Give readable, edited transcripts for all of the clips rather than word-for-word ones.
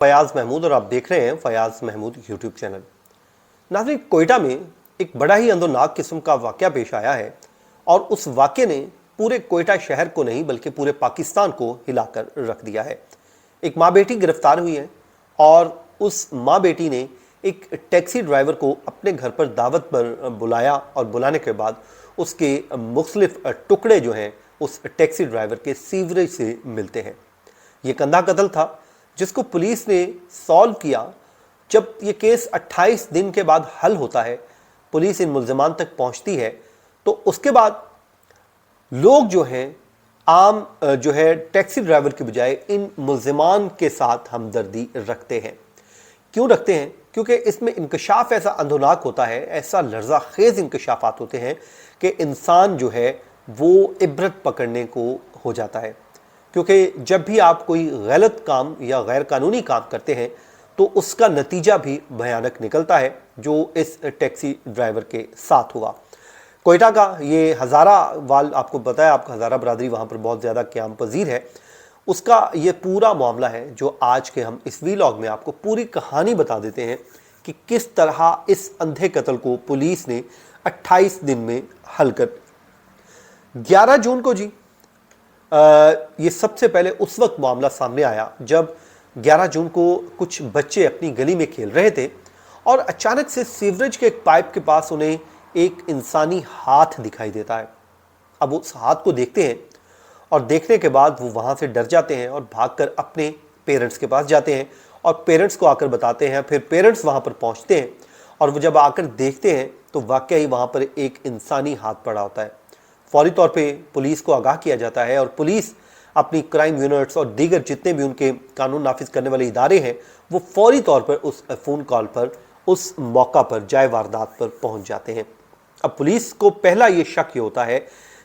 फयाज महमूद और आप देख रहे हैं फयाज महमूद यूट्यूब चैनल। नाज़रीन, कोयटा में एक बड़ा ही अंदरनाक किस्म का वाक़या पेश आया है और उस वाक़े ने पूरे कोयटा शहर को नहीं बल्कि पूरे पाकिस्तान को हिलाकर रख दिया है। एक माँ बेटी गिरफ्तार हुई है और उस माँ बेटी ने एक टैक्सी ड्राइवर को अपने घर पर दावत पर बुलाया और बुलाने के बाद उसके मुख्तलिफ टुकड़े जो हैं उस टैक्सी ड्राइवर के सीवरेज से मिलते हैं। ये कंधा कत्ल था जिसको पुलिस ने सॉल्व किया। जब ये केस 28 दिन के बाद हल होता है, पुलिस इन मुल्ज़िमान तक पहुंचती है, तो उसके बाद लोग जो हैं आम जो है टैक्सी ड्राइवर के बजाय इन मुल्ज़िमान के साथ हमदर्दी रखते हैं। क्यों रखते हैं? क्योंकि इसमें इंकशाफ ऐसा अंधोनाक होता है, ऐसा लर्जा खेज़ इंकशाफात होते हैं कि इंसान जो है वो इबरत पकड़ने को हो जाता है। क्योंकि जब भी आप कोई गलत काम या गैर कानूनी काम करते हैं तो उसका नतीजा भी भयानक निकलता है, जो इस टैक्सी ड्राइवर के साथ हुआ। कोयटा का ये हज़ारा वाल, आपको पता है, आपका हज़ारा बरादरी वहाँ पर बहुत ज़्यादा क़याम पजीर है, उसका ये पूरा मामला है जो आज के हम इस वीलॉग में आपको पूरी कहानी बता देते हैं कि किस तरह इस अंधे कत्ल को पुलिस ने 28 दिन में हल कर। 11 जून को जी ये सबसे पहले उस वक्त मामला सामने आया जब 11 जून को कुछ बच्चे अपनी गली में खेल रहे थे और अचानक से सीवरेज के एक पाइप के पास उन्हें एक इंसानी हाथ दिखाई देता है। अब उस हाथ को देखते हैं और देखने के बाद वो वहाँ से डर जाते हैं और भागकर अपने पेरेंट्स के पास जाते हैं और पेरेंट्स को आकर बताते हैं। फिर पेरेंट्स वहाँ पर पहुँचते हैं और वो जब आकर देखते हैं तो वाकई वहाँ पर एक इंसानी हाथ पड़ा होता है। फौरी तौर पे पुलिस को आगाह किया जाता है और पुलिस अपनी क्राइम यूनिट्स और दीगर जितने भी उनके कानून नाफिज करने वाले इदारे हैं वो फौरी तौर पर उस फ़ोन कॉल पर, उस मौका पर, जाए वारदात पर पहुंच जाते हैं। अब पुलिस को पहला ये शक ये होता है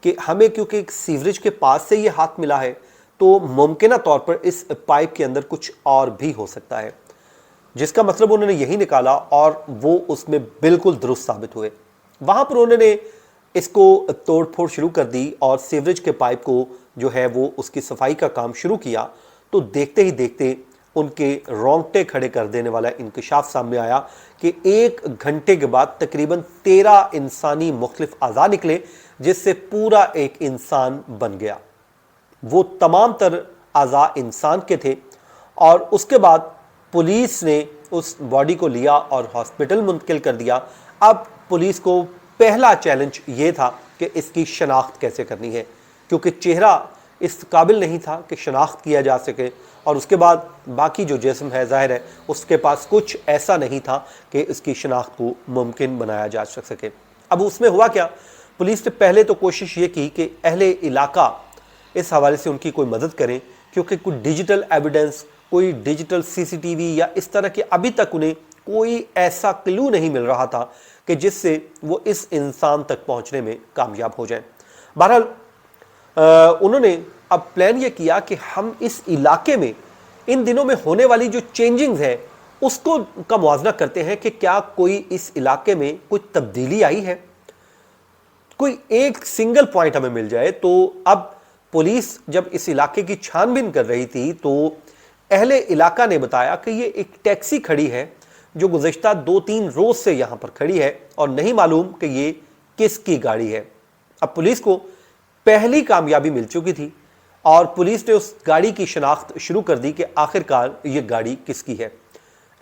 कि हमें, क्योंकि एक सीवरेज के पास से ये हाथ मिला है, तो मुमकिन तौर पर इस पाइप के अंदर कुछ और भी हो सकता है, जिसका मतलब उन्होंने यही निकाला और वो उसमें बिल्कुल दुरुस्त साबित हुए। वहाँ पर उन्होंने इसको तोड़ फोड़ शुरू कर दी और सीवरेज के पाइप को जो है वो उसकी सफाई का काम शुरू किया। तो देखते ही देखते उनके रोंगटे खड़े कर देने वाला इंकशाफ सामने आया कि 1 घंटे के बाद तकरीबन 13 इंसानी मुख्तलिफ अज़ा निकले, जिससे पूरा एक इंसान बन गया। वो तमाम तर अज़ा इंसान के थे और उसके बाद पुलिस ने उस बॉडी को लिया और हॉस्पिटल मुंतकिल कर दिया। अब पुलिस को पहला चैलेंज ये था कि इसकी शनाख्त कैसे करनी है, क्योंकि चेहरा इस काबिल नहीं था कि शनाख्त किया जा सके और उसके बाद बाकी जो जिस्म है, ज़ाहिर है उसके पास कुछ ऐसा नहीं था कि इसकी शनाख्त को मुमकिन बनाया जा सके। अब उसमें हुआ क्या, पुलिस ने पहले तो कोशिश ये की कि अहले इलाका इस हवाले से उनकी कोई मदद करें, क्योंकि कोई डिजिटल एविडेंस, कोई डिजिटल CCTV या इस तरह के अभी तक उन्हें कोई ऐसा क्लू नहीं मिल रहा था कि जिससे वो इस इंसान तक पहुंचने में कामयाब हो जाएं। बहरहाल उन्होंने अब प्लान ये किया कि हम इस इलाके में इन दिनों में होने वाली जो चेंजिंग्स है उसको का मुआवजा करते हैं कि क्या कोई इस इलाके में कोई तब्दीली आई है, कोई एक सिंगल पॉइंट हमें मिल जाए। तो अब पुलिस जब इस इलाके की छानबीन कर रही थी तो अहले इलाका ने बताया कि ये एक टैक्सी खड़ी है जो गुज़श्ता 2-3 रोज से यहां पर खड़ी है और नहीं मालूम कि ये किसकी गाड़ी है। अब पुलिस को पहली कामयाबी मिल चुकी थी और पुलिस ने उस गाड़ी की शनाख्त शुरू कर दी कि आखिरकार ये गाड़ी किसकी है।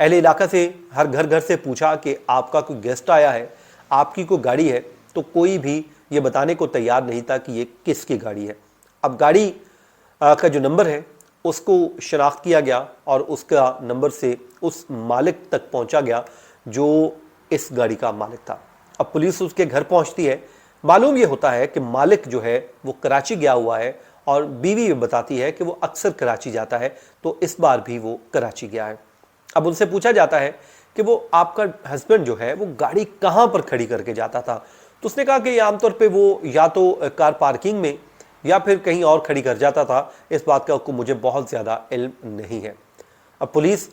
अहले इलाका से हर घर से पूछा कि आपका कोई गेस्ट आया है, आपकी कोई गाड़ी है, तो कोई भी ये बताने को तैयार नहीं था कि ये किसकी गाड़ी है। अब गाड़ी का जो नंबर है उसको शनाख्त किया गया और उसका नंबर से उस मालिक तक पहुंचा गया जो इस गाड़ी का मालिक था। अब पुलिस उसके घर पहुंचती है। मालूम ये होता है कि मालिक जो है वो कराची गया हुआ है और बीवी बताती है कि वो अक्सर कराची जाता है, तो इस बार भी वो कराची गया है। अब उनसे पूछा जाता है कि वो आपका हस्बैंड जो है वो गाड़ी कहाँ पर खड़ी करके जाता था, तो उसने कहा कि आमतौर पर वो या तो कार पार्किंग में या फिर कहीं और खड़ी कर जाता था। इस बात का मुझे बहुत ज़्यादा इल्म नहीं है। अब पुलिस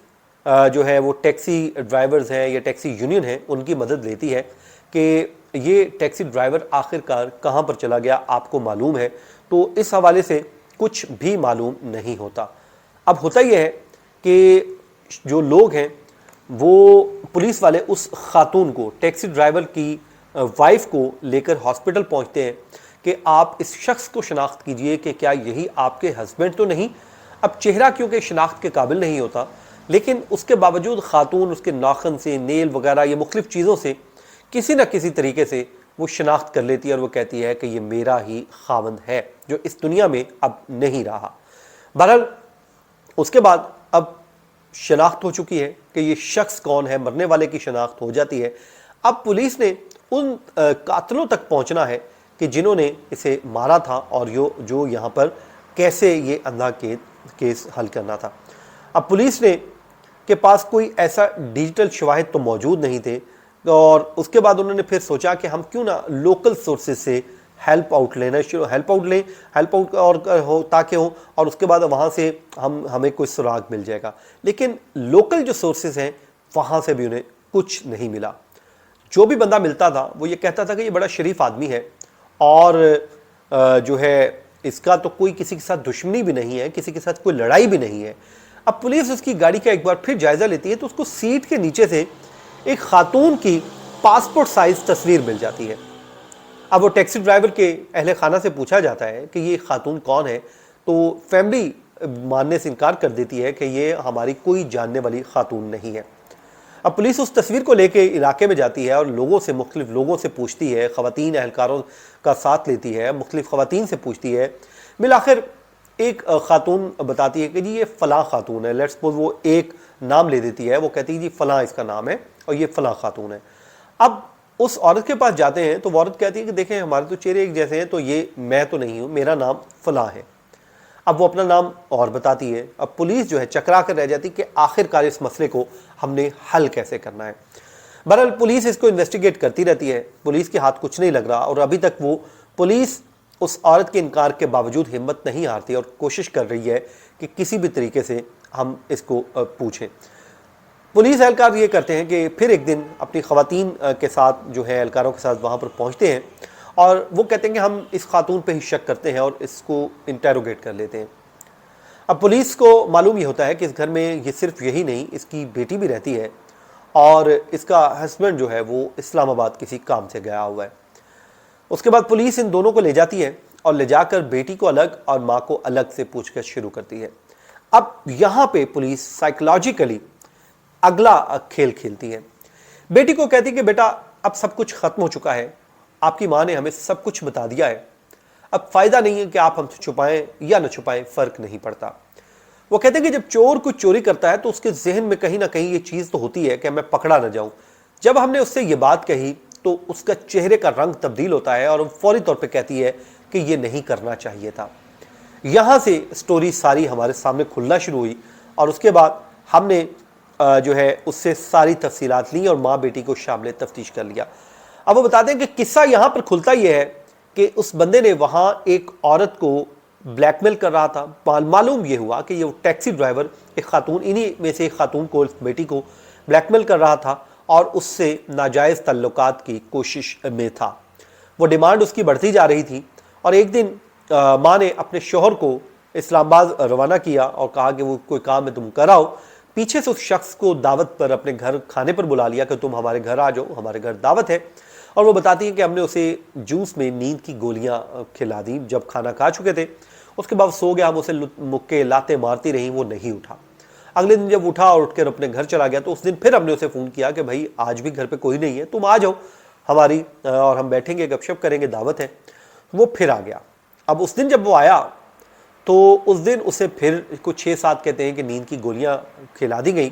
जो है वो टैक्सी ड्राइवर्स हैं या टैक्सी यूनियन है उनकी मदद लेती है कि ये टैक्सी ड्राइवर आखिरकार कहाँ पर चला गया, आपको मालूम है? तो इस हवाले से कुछ भी मालूम नहीं होता। अब होता यह है कि जो लोग हैं वो पुलिस वाले उस खातून को, टैक्सी ड्राइवर की वाइफ को लेकर हॉस्पिटल पहुंचते हैं कि आप इस शख्स को शनाख्त कीजिए कि क्या यही आपके हस्बैंड तो नहीं। अब चेहरा क्योंकि शनाख्त के काबिल नहीं होता, लेकिन उसके बावजूद खातून उसके नाखन से, नेल वगैरह या मुख्तलिफ चीज़ों से किसी न किसी तरीके से वो शनाख्त कर लेती है और वो कहती है कि ये मेरा ही खावंद है जो इस दुनिया में अब नहीं रहा। बहरहाल उसके बाद अब शनाख्त हो चुकी है कि ये शख्स कौन है, मरने वाले की शनाख्त हो जाती है। अब पुलिस ने उन कातिलों तक पहुंचना है कि जिन्होंने इसे मारा था और जो यहाँ पर कैसे ये अंधा केस हल करना था। अब पुलिस ने के पास कोई ऐसा डिजिटल शवाहिद तो मौजूद नहीं थे और उसके बाद उन्होंने फिर सोचा कि हम क्यों ना लोकल सोर्सेज से हेल्प आउट और हो ताकि हो और उसके बाद वहाँ से हमें कोई सुराग मिल जाएगा। लेकिन लोकल जो सोर्सेज हैं वहाँ से भी उन्हें कुछ नहीं मिला। जो भी बंदा मिलता था वो ये कहता था कि ये बड़ा शरीफ आदमी है और जो है इसका तो कोई किसी के साथ दुश्मनी भी नहीं है, किसी के साथ कोई लड़ाई भी नहीं है। अब पुलिस उसकी गाड़ी का एक बार फिर जायजा लेती है तो उसको सीट के नीचे से एक खातून की पासपोर्ट साइज तस्वीर मिल जाती है। अब वो टैक्सी ड्राइवर के अहले खाना से पूछा जाता है कि ये खातून कौन है, तो फैमिली मानने से इनकार कर देती है कि ये हमारी कोई जानने वाली खातून नहीं है। अब पुलिस उस तस्वीर को लेके इलाके में जाती है और मुख्तलिफ लोगों से पूछती है, ख़वातीन एहलकारों का साथ लेती है, मुख्तलिफ ख़वातीन से पूछती है। मिलाखिर एक खातून बताती है कि जी ये फ़लाँ खातून है। लेट्स सपोज वो एक नाम ले देती है, वो कहती है जी फ़लाँ इसका नाम है और ये फ़लाँ खातून है। अब उस औरत के पास जाते हैं तो वो औरत कहती है कि देखें हमारे तो चेहरे एक जैसे हैं, तो ये मैं तो नहीं हूँ, मेरा नाम फ़लाँ है। अब वो अपना नाम और बताती है। अब पुलिस जो है चकरा कर रह जाती कि आखिरकार इस मसले को हमने हल कैसे करना है। बहरहाल पुलिस इसको इन्वेस्टिगेट करती रहती है, पुलिस के हाथ कुछ नहीं लग रहा और अभी तक वो पुलिस उस औरत के इनकार के बावजूद हिम्मत नहीं हारती और कोशिश कर रही है कि किसी भी तरीके से हम इसको पूछें। पुलिस एहलकार ये करते हैं कि फिर एक दिन अपनी ख़वातीन के साथ जो है एहलकारों के साथ वहाँ पर पहुँचते हैं और वो कहते हैं कि हम इस खातून पे ही शक करते हैं और इसको इंटेरोगेट कर लेते हैं। अब पुलिस को मालूम ये होता है कि इस घर में ये सिर्फ यही नहीं, इसकी बेटी भी रहती है और इसका हस्बैंड जो है वो इस्लामाबाद किसी काम से गया हुआ है। उसके बाद पुलिस इन दोनों को ले जाती है और ले जाकर बेटी को अलग और माँ को अलग से पूछताछ शुरू करती है। अब यहाँ पे पुलिस साइकोलॉजिकली अगला खेल खेलती है। बेटी को कहती है कि बेटा अब सब कुछ खत्म हो चुका है, आपकी माँ ने हमें सब कुछ बता दिया है, अब फ़ायदा नहीं है कि आप हमसे छुपाएं या न छुपाएं, फ़र्क नहीं पड़ता। वो कहते हैं कि जब चोर कुछ चोरी करता है तो उसके जहन में कहीं ना कहीं ये चीज़ तो होती है कि मैं पकड़ा न जाऊं। जब हमने उससे ये बात कही तो उसका चेहरे का रंग तब्दील होता है और वो फौरी तौर पे कहती है कि ये नहीं करना चाहिए था। यहाँ से स्टोरी सारी हमारे सामने खुलना शुरू हुई और उसके बाद हमने जो है उससे सारी तफसीलात ली और माँ बेटी को शामिल तफ्तीश कर लिया। अब वो बताते हैं कि किस्सा यहाँ पर खुलता ये है कि उस बंदे ने वहाँ एक औरत को ब्लैकमेल कर रहा था। मालूम ये हुआ कि ये टैक्सी ड्राइवर एक खातून, इन्हीं में से एक खातून को, बेटी को ब्लैकमेल कर रहा था और उससे नाजायज़ तल्लुकात की कोशिश में था। वो डिमांड उसकी बढ़ती जा रही थी और एक दिन माँ ने अपने शोहर को इस्लामाबाद रवाना किया और कहा कि वो कोई काम है तुम कराओ। पीछे से उस शख्स को दावत पर अपने घर खाने पर बुला लिया कि तुम हमारे घर आ जाओ, हमारे घर दावत है। और वो बताती है कि हमने उसे जूस में नींद की गोलियां खिला दी जब खाना खा चुके थे। उसके बाद सो गया, हम उसे मुक्के लाते मारती रही, वो नहीं उठा। अगले दिन जब उठा और उठकर अपने घर चला गया तो उस दिन फिर हमने उसे फ़ोन किया कि भाई आज भी घर पे कोई नहीं है, तुम आ जाओ हमारी और हम बैठेंगे, गपशप करेंगे, दावत है। वो फिर आ गया। अब उस दिन जब वो आया तो उस दिन उसे फिर कुछ 6-7 कहते हैं कि नींद की गोलियां खिला दी गई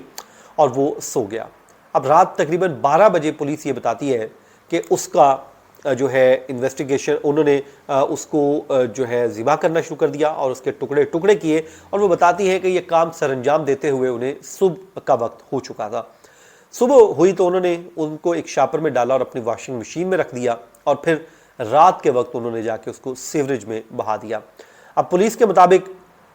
और वो सो गया। अब रात तकरीबन 12 बजे पुलिस ये बताती है कि उसका जो है इन्वेस्टिगेशन, उन्होंने उसको जो है ज़िबा करना शुरू कर दिया और उसके टुकड़े टुकड़े किए। और वो बताती है कि ये काम सरअंजाम देते हुए उन्हें सुबह का वक्त हो चुका था। सुबह हुई तो उन्होंने उनको एक शापर में डाला और अपनी वॉशिंग मशीन में रख दिया और फिर रात के वक्त उन्होंने जाके उसको सीवरेज में बहा दिया। अब पुलिस के मुताबिक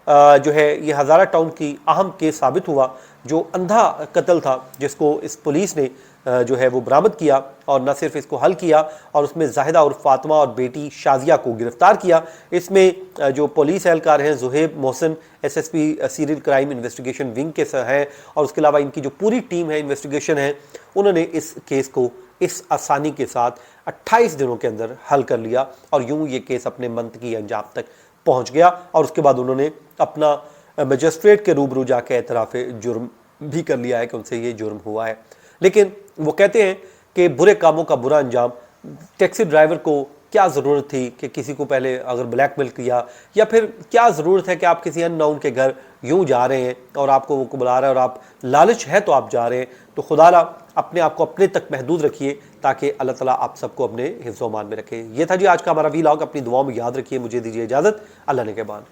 जो है ये हज़ारा टाउन की अहम केस साबित हुआ, जो अंधा कत्ल था जिसको इस पुलिस ने जो है वो बरामद किया, और न सिर्फ इसको हल किया और उसमें जाहिदा और फातिमा और बेटी शाजिया को गिरफ्तार किया। इसमें जो पुलिस एहलकार हैं Zuhaib Mohsin SSP serial crime investigation wing के हैं, और उसके अलावा इनकी जो पूरी टीम है इन्वेस्टिगेशन है, उन्होंने इस केस को इस आसानी के साथ 28 दिनों के अंदर हल कर लिया, और यूं ये केस अपने मंतकी अंजाम तक पहुंच गया। और उसके बाद उन्होंने अपना मजिस्ट्रेट के रूबरू जाके एतराफ़ जुर्म भी कर लिया है कि उनसे ये जुर्म हुआ है। लेकिन वो कहते हैं कि बुरे कामों का बुरा अंजाम, टैक्सी ड्राइवर को क्या ज़रूरत थी कि किसी को पहले अगर ब्लैकमेल किया, या फिर क्या ज़रूरत है कि आप किसी अननोन के घर यूं जा रहे हैं और आपको वो बुला रहा है और आप लालच है तो आप जा रहे हैं। तो खुदारा अपने आप को अपने तक महदूद रखिए ताकि अल्लाह ताला आप सबको अपने हिफ्ज़-ओ-मान में रखे। ये था जी आज का हमारा वीलॉग। अपनी दुआओं में याद रखिए। मुझे दीजिए इजाज़त। अल्लाह ने के बाद।